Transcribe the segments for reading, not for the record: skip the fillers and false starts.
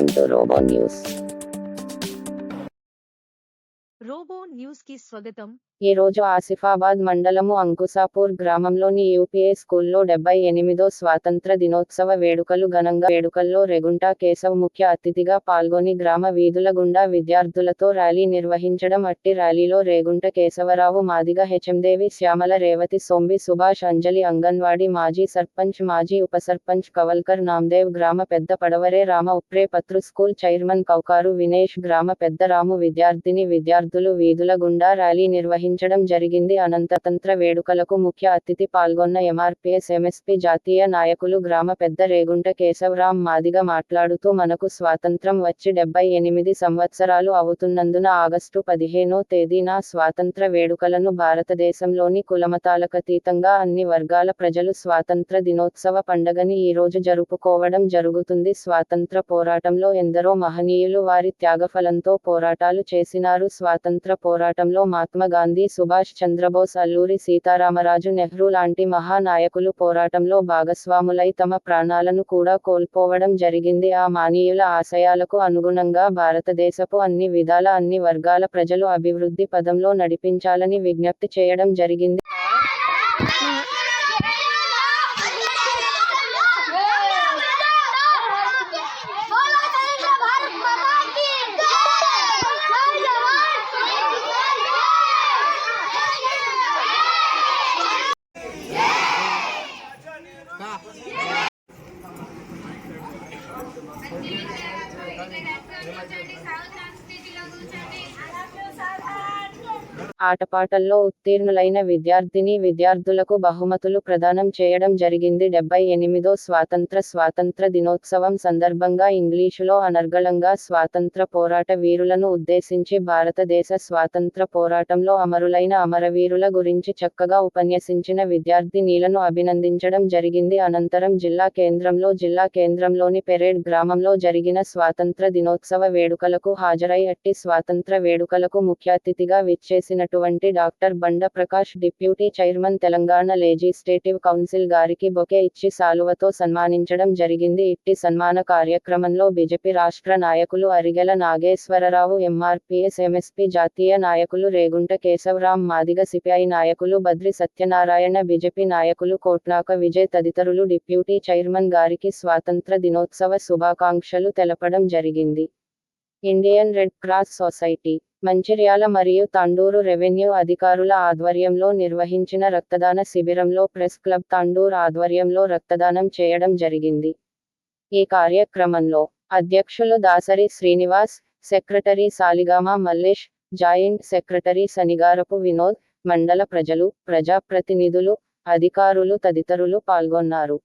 Welcome to robo news. Robo news కి స్వాగతం. ఈ రోజు ఆసిఫాబాద్ మండలము అంకుసాపూర్ గ్రామంలోని యూపీఏ స్కూల్లో 78వ స్వాతంత్ర దినోత్సవ వేడుకల్లో రెగుంట కేశవ్ ముఖ్య అతిథిగా పాల్గొని గ్రామ వీధుల గుండా విద్యార్థులతో ర్యాలీ నిర్వహించడం. అట్టి ర్యాలీలో రేగుంట కేశవరావు, మాదిగ హెచ్ఎందేవి, శ్యామల రేవతి, సోంబి సుభాష్, అంజలి, అంగన్వాడీ మాజీ సర్పంచ్, మాజీ ఉపసర్పంచ్ కవల్కర్ నామ్దేవ్, గ్రామ పెద్ద పడవరే రామ, ఉప్రే పత్రు స్కూల్ చైర్మన్ కౌకారు వినేష్, గ్రామ పెద్ద రాము, విద్యార్థులు వీధుల గుండా ర్యాలీ నిర్వహించడం జరిగింది. అనంతతంత్ర వేడుకలకు ముఖ్య అతిథి పాల్గొన్న ఎంఆర్పీఎస్ ఎంఎస్పీ జాతీయ నాయకులు గ్రామ పెద్ద రేగుంట కేశవరాం మాదిగ మాట్లాడుతూ, మనకు స్వాతంత్రం వచ్చి 78 సంవత్సరాలు అవుతున్నందున ఆగస్టు 15వ తేదీన స్వాతంత్ర వేడుకలను భారతదేశంలోని కులమతాలకతీతంగా అన్ని వర్గాల ప్రజలు స్వాతంత్ర దినోత్సవ పండగని ఈ రోజు జరుపుకోవడం జరుగుతుంది. స్వాతంత్ర పోరాటంలో ఎందరో మహనీయులు వారి త్యాగఫలంతో పోరాటాలు చేసినారు. స్వాతంత్ర పోరాటంలో మహాత్మా గాంధీ, సుభాష్ చంద్రబోస్, అల్లూరి సీతారామరాజు, నెహ్రూ లాంటి మహానాయకులు పోరాటంలో భాగస్వాములై తమ ప్రాణాలను కూడా కోల్పోవడం జరిగింది. ఆ మహనీయుల ఆశయాలకు అనుగుణంగా భారతదేశపు అన్ని విధాల అన్ని వర్గాల ప్రజలు అభివృద్ధి పదంలో నడిపించాలని విజ్ఞప్తి చేయడం జరిగింది. ఆటపాటల్లో ఉత్తీర్ణులైన విద్యార్థులకు బహుమతులు ప్రదానం చేయడం జరిగింది. 78వ స్వాతంత్ర దినోత్సవం సందర్భంగా ఇంగ్లీషులో అనర్గళంగా స్వాతంత్ర పోరాట వీరులను ఉద్దేశించి భారతదేశ స్వాతంత్ర పోరాటంలో అమరులైన అమరవీరుల గురించి చక్కగా ఉపన్యసించిన విద్యార్థినీలను అభినందించడం జరిగింది. అనంతరం జిల్లా కేంద్రంలోని పెరేడ్ గ్రామంలో జరిగిన స్వాతంత్ర దినోత్సవ వేడుకలకు హాజరై అట్టి స్వాతంత్ర వేడుకలకు ముఖ్య అతిథిగా విచ్చేసినటువంటి డాక్టర్ బండ Prakash, deputy chairman, Telangana legislative council గారికి బొకే ఇచ్చి సాలువతో సన్మానించడం జరిగింది. ఇట్టి సన్మాన కార్యక్రమంలో బీజేపీ రాష్ట్ర నాయకులు అరిగెల నాగేశ్వరరావు, ఎంఆర్పీఎస్ ఎంఎస్పీ జాతీయ నాయకులు రేగుంట కేశవరాం, మాదిగ సిపిఐ నాయకులు బద్రి సత్యనారాయణ, బీజేపీ నాయకులు కోట్నాక విజయ్ తదితరులు డిప్యూటీ చైర్మన్ గారికి స్వాతంత్ర దినోత్సవ శుభాకాంక్షలు తెలపడం జరిగింది. Indian red cross society, Mancherial మరియు తాండూరు రెవెన్యూ అధికారుల ఆధ్వర్యంలో నిర్వహించిన రక్తదాన శిబిరంలో ప్రెస్ క్లబ్ తాండూర్ ఆధ్వర్యంలో రక్తదానం చేయడం జరిగింది. ఈ కార్యక్రమంలో అధ్యక్షులు Dasari Srinivas, secretary Saligama Mallesh, joint secretary Sanigarapu Vinod, మండల ప్రజలు, ప్రజాప్రతినిధులు, అధికారులు తదితరులు పాల్గొన్నారు.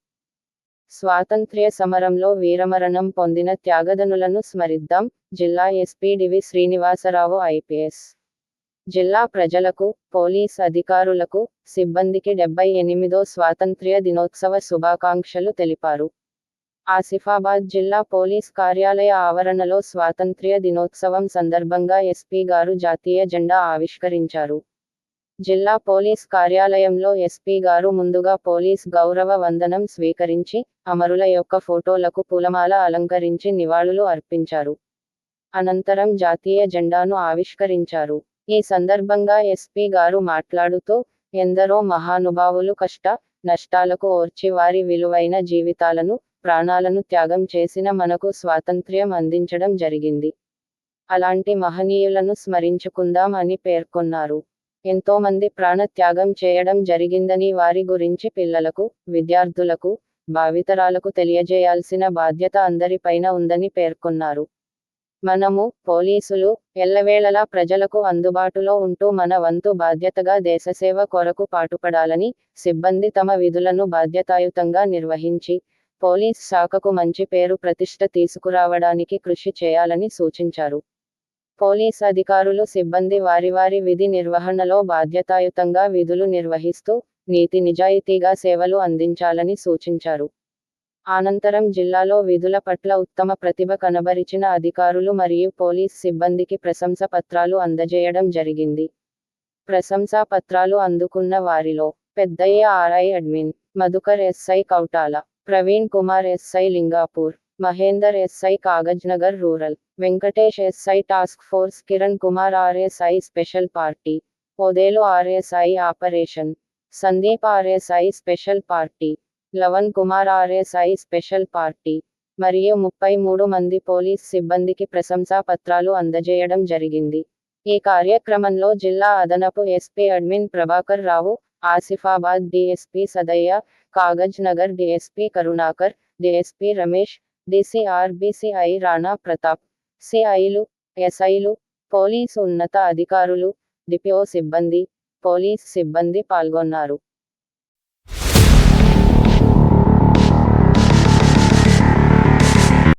స్వాతంత్ర్య సమరంలో వీరమరణం పొందిన త్యాగదనులను స్మరిద్దాం. జిల్లా ఎస్పీ డివి శ్రీనివాసరావు ఐపీఎస్. జిల్లా ప్రజలకు, పోలీస్ అధికారులకు, సిబ్బందికి 78వ స్వాతంత్ర్య దినోత్సవ శుభాకాంక్షలు తెలిపారు. ఆసిఫాబాద్ జిల్లా పోలీస్ కార్యాలయ ఆవరణలో స్వాతంత్ర్య దినోత్సవం సందర్భంగా ఎస్పీ గారు జాతీయ జెండా ఆవిష్కరించారు. జిల్లా పోలీస్ కార్యాలయంలో ఎస్పీ గారు ముందుగా పోలీస్ గౌరవ వందనం స్వీకరించి, అమరుల యొక్క ఫోటోలకు పూలమాల అలంకరించి నివాళులు అర్పించారు. అనంతరం జాతీయ జెండాను ఆవిష్కరించారు. ఈ సందర్భంగా ఎస్పీ గారు మాట్లాడుతూ, ఎందరో మహానుభావులు కష్ట నష్టాలకు ఓర్చి వారి విలువైన జీవితాలను, ప్రాణాలను త్యాగం చేసిన మనకు స్వాతంత్ర్యం అందించడం జరిగింది. అలాంటి మహనీయులను స్మరించుకుందాం అని పేర్కొన్నారు. ఎంతోమంది ప్రాణ త్యాగం చేయడం జరిగిందని వారి గురించి పిల్లలకు, విద్యార్థులకు, భావితరాలకు తెలియజేయాల్సిన బాధ్యత అందరిపైన ఉందని పేర్కొన్నారు. మనము, పోలీసులు, ఎల్లవేళలా ప్రజలకు అందుబాటులో ఉంటూ మన వంతు బాధ్యతగా దేశసేవ కొరకు పాటుపడాలని, సిబ్బంది తమ విధులను బాధ్యతాయుతంగా నిర్వహించి, పోలీస్ శాఖకు మంచి పేరు ప్రతిష్ఠ తీసుకురావడానికి కృషి చేయాలని సూచించారు. పోలీస్ అధికారులు, సిబ్బంది వారి విధి నిర్వహణలో బాధ్యతాయుతంగా విధులు నిర్వహిస్తూ, నీతి నిజాయితీగా సేవలు అందించాలని సూచించారు. అనంతరం జిల్లాలో విధుల పట్ల ఉత్తమ ప్రతిభ కనబరిచిన అధికారులు మరియు పోలీస్ సిబ్బందికి ప్రశంస పత్రాలు అందజేయడం జరిగింది. ప్రశంసా పత్రాలు అందుకున్న వారిలో Peddaiah RI admin, Madhukar SI Kautala, Praveen Kumar SI Lingapur, Mahender SI Kagaznagar rural, Venkatesh SI task force, Kiran Kumar RSI special party, Odelu RSI operation, Sandeep RSI special party, Lavan Kumar RSI special party మరియు 33 మంది పోలీస్ సిబ్బందికి ప్రశంసా పత్రాలు అందజేయడం జరిగింది. ఈ కార్యక్రమంలో జిల్లా అదనపు SP admin Prabhakar Rao, Asifabad DSP Sadaiah, Kagaznagar DSP Karunakar, DSP Ramesh, DCRB CI Rana Pratap, సిఐలు, ఎస్ఐలు, పోలీసు ఉన్నత అధికారులు, డిపిఓ సిబ్బంది, పోలీస్ సిబ్బంది పాల్గొన్నారు.